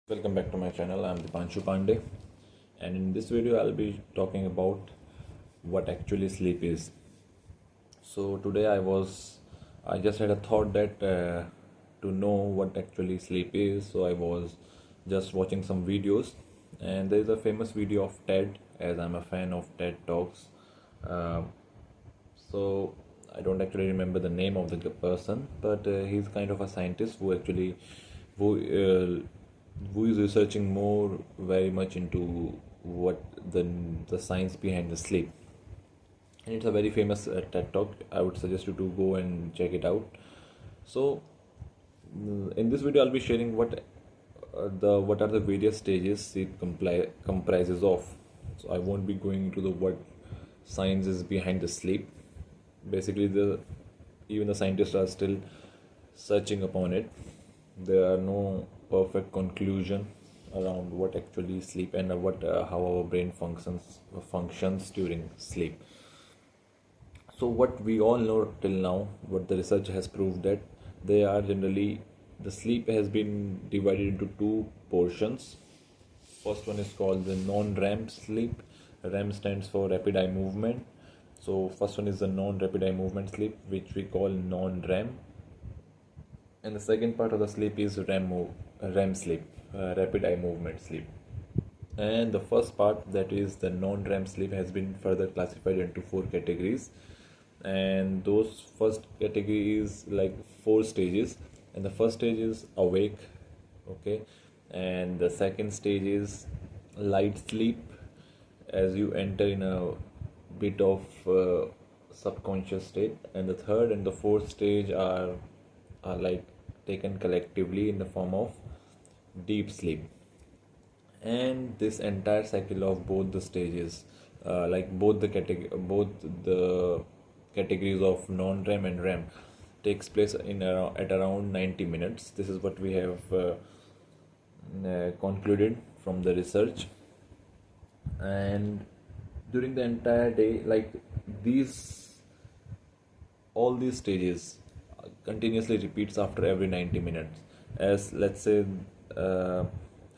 Welcome back to my channel. I'm Dipanshu Pandey, and in this video I'll be talking about what actually sleep is. So today I just had a thought that to know what actually sleep is, so I was just watching some videos, and there is a famous video of TED, as I'm a fan of TED Talks. Uh, so I don't actually remember the name of the person, but he's kind of a scientist who who is researching more very much into what the science behind the sleep, and it's a very famous TED talk. I would suggest you to go and check it out. So in this video I'll be sharing what are the various stages sleep comprises of. So I won't be going into the what science is behind the sleep. Basically, the even the scientists are still searching upon it. There are no perfect conclusion around what actually sleep and what how our brain functions during sleep. So what we all know till now, what the research has proved, that they are generally, the sleep has been divided into two portions. First one is called the non-REM sleep. REM stands for rapid eye movement. So first one is the non-rapid eye movement sleep, which we call non-REM, and the second part of the sleep is REM sleep, rapid eye movement sleep. And the first part, that is the non-REM sleep, has been further classified into four categories. And those first category is like four stages. And the first stage is awake, okay. And the second stage is light sleep, as you enter in a bit of subconscious state. And the third and the fourth stage are like taken collectively in the form of deep sleep. And this entire cycle of both the stages, like both the categories of non-REM and REM, takes place at around 90 minutes. This is what we have concluded from the research. And during the entire day, like these all these stages continuously repeats after every 90 minutes. As let's say, uh,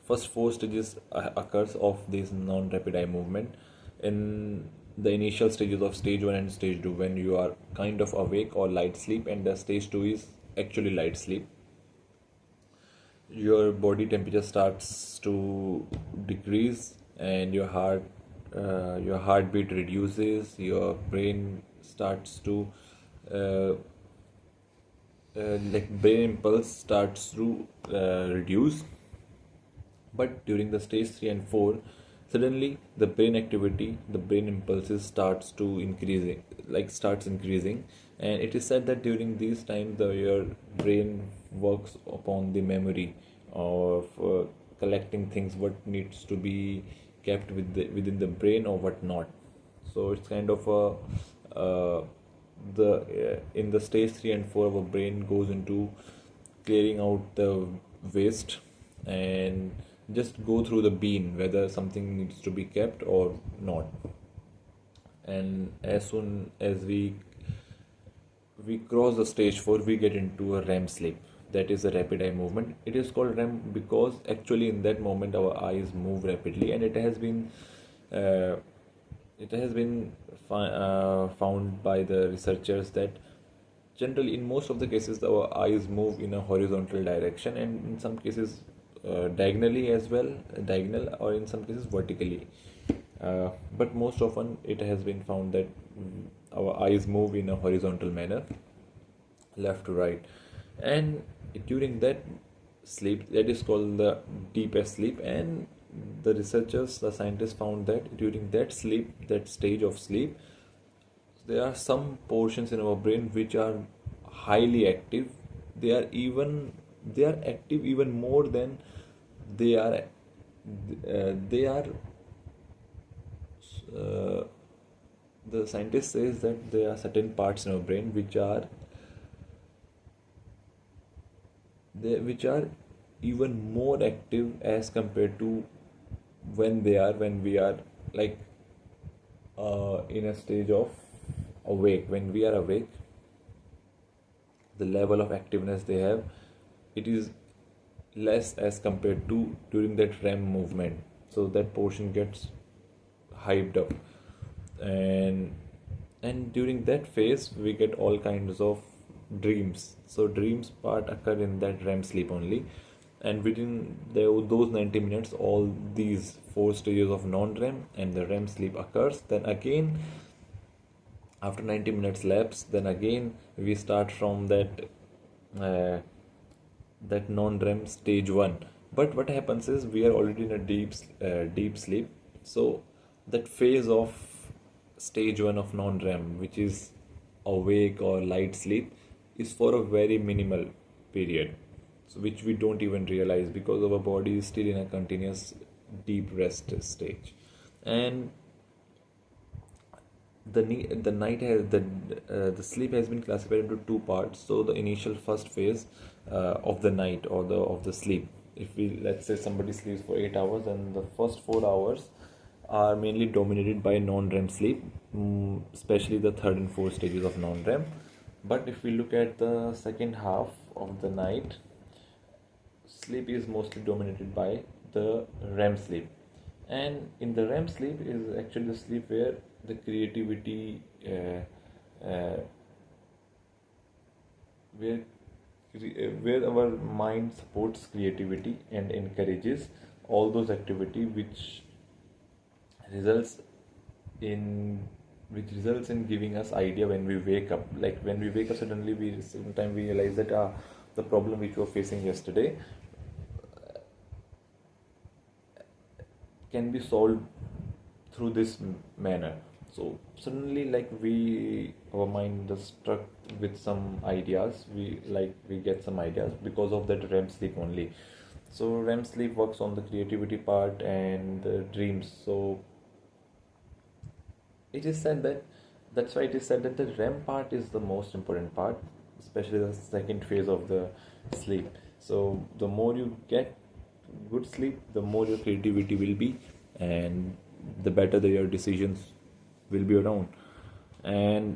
first four stages occurs of this non-rapid eye movement in the initial stages of stage 1 and stage 2, when you are kind of awake or light sleep, and the stage 2 is actually light sleep. Your body temperature starts to decrease, and your heartbeat reduces, your brain starts to uh, like brain impulse starts to reduce. But during the stage 3 and 4, suddenly the brain activity, the brain impulses starts increasing. And it is said that during these times your brain works upon the memory of collecting things, what needs to be kept within the brain or what not. So it's kind of a the in the stage 3 and 4, our brain goes into clearing out the waste and just go through the bean whether something needs to be kept or not. And as soon as we cross the stage 4, we get into a REM sleep, that is a rapid eye movement. It is called REM because actually in that moment our eyes move rapidly, and uh, it has been found by the researchers that generally in most of the cases our eyes move in a horizontal direction, and in some cases diagonally as well, diagonal, or in some cases vertically. But most often it has been found that our eyes move in a horizontal manner, left to right. And during that sleep, that is called the deepest sleep. And the scientists found that during that sleep, that stage of sleep, there are some portions in our brain which are highly active. They are active even more than they are they are uh, the scientist says that there are certain parts in our brain which are even more active as compared to when we are like in a stage of awake. When we are awake, the level of activeness they have, it is less as compared to during that REM movement. So that portion gets hyped up, and during that phase we get all kinds of dreams. So dreams part occur in that REM sleep only, and within those 90 minutes all these four stages of non-REM and the REM sleep occurs. Then again after 90 minutes lapse, then again we start from uh, that non-REM stage 1. But what happens is we are already in a deep sleep. So that phase of stage 1 of non-REM, which is awake or light sleep, is for a very minimal period, so which we don't even realize because our body is still in a continuous deep rest stage. And the night has the sleep has been classified into two parts. So the initial first phase of the night, or the sleep, if we, let's say somebody sleeps for 8 hours, and the first 4 hours are mainly dominated by non-REM sleep, especially the third and fourth stages of non-REM. But if we look at the second half of the night, sleep is mostly dominated by the REM sleep. And in the REM sleep is actually the sleep where the creativity, uh, where where our mind supports creativity and encourages all those activity results in results in giving us idea when we wake up. Like when we wake up, suddenly we sometimes we realize that the problem which we were facing yesterday can be solved through this manner. So suddenly, like, our mind is struck with some ideas, we get some ideas because of that REM sleep only. So REM sleep works on the creativity part and the dreams. So it is said that that's why it is said that the REM part is the most important part, especially the second phase of the sleep. So the more you get good sleep, the more your creativity will be, and the better your decisions will be around. And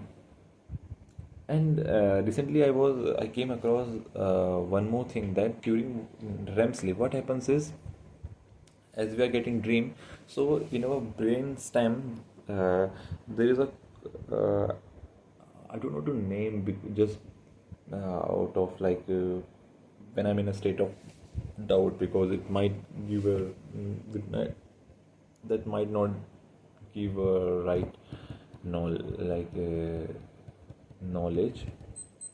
recently I came across one more thing, that during REM sleep what happens is, as we are getting dream, so in our brain stem there is a I don't know to name, just out of like when I'm in a state of doubt, because it might give that might not give a right knowledge,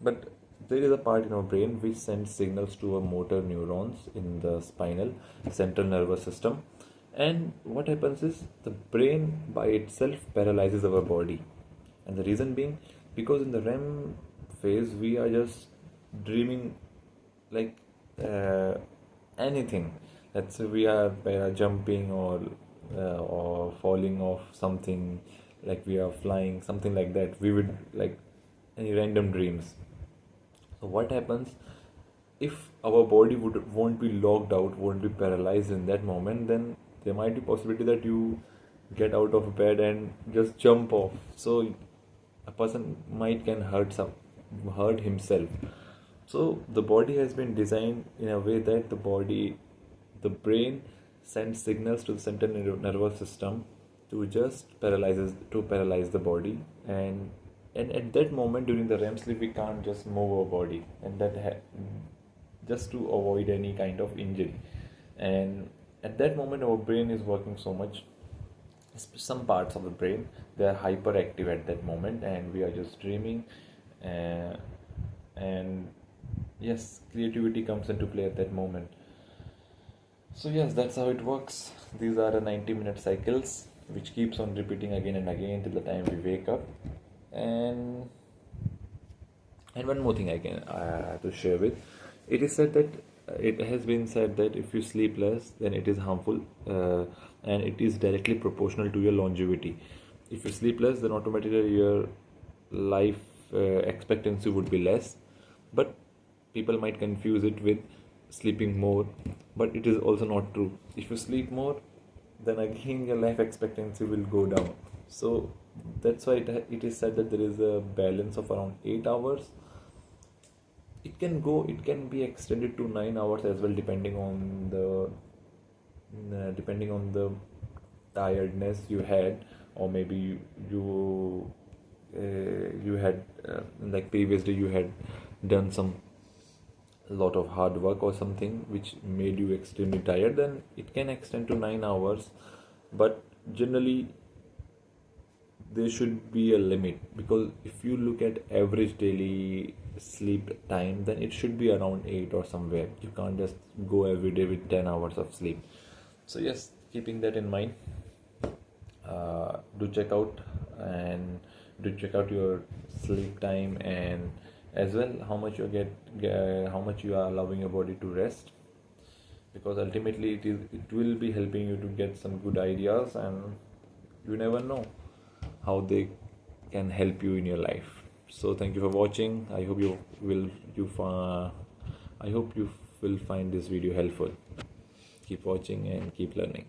but there is a part in our brain which sends signals to our motor neurons in the spinal central nervous system. And what happens is the brain by itself paralyzes our body. And the reason being, because in the REM phase we are just dreaming like anything. Let's say we are jumping or falling off something, like we are flying, something like that. We would like any random dreams. So what happens if our body won't be locked out, won't be paralyzed in that moment? Then there might be possibility that you get out of bed and just jump off. So a person might can hurt himself. So the body has been designed in a way that the brain sends signals to the central nervous system to just paralyze the body. And at that moment during the REM sleep we can't just move our body, and just to avoid any kind of injury. And at that moment our brain is working so much, some parts of the brain, they are hyperactive at that moment, and we are just dreaming. And yes, creativity comes into play at that moment. So yes, that's how it works. These are the 90-minute cycles which keeps on repeating again and again till the time we wake up. And one more thing I have to share with. It has been said that if you sleep less, then it is harmful, and it is directly proportional to your longevity. If you sleep less, then automatically your life expectancy would be less. But people might confuse it with sleeping more, but it is also not true. If you sleep more, then again your life expectancy will go down. So that's why it is said that there is a balance of around 8 hours it can be extended to 9 hours as well, depending on the tiredness you had, or maybe you had like previous day you had done some lot of hard work or something which made you extremely tired, then it can extend to 9 hours. But generally there should be a limit, because if you look at average daily sleep time, then it should be around 8 or somewhere. You can't just go every day with 10 hours of sleep. So yes, keeping that in mind, do check out and do check out your sleep time, and as well how much how much you are allowing your body to rest, because ultimately it will be helping you to get some good ideas, and you never know how they can help you in your life. So thank you for watching. I hope you will find this video helpful. Keep watching and keep learning.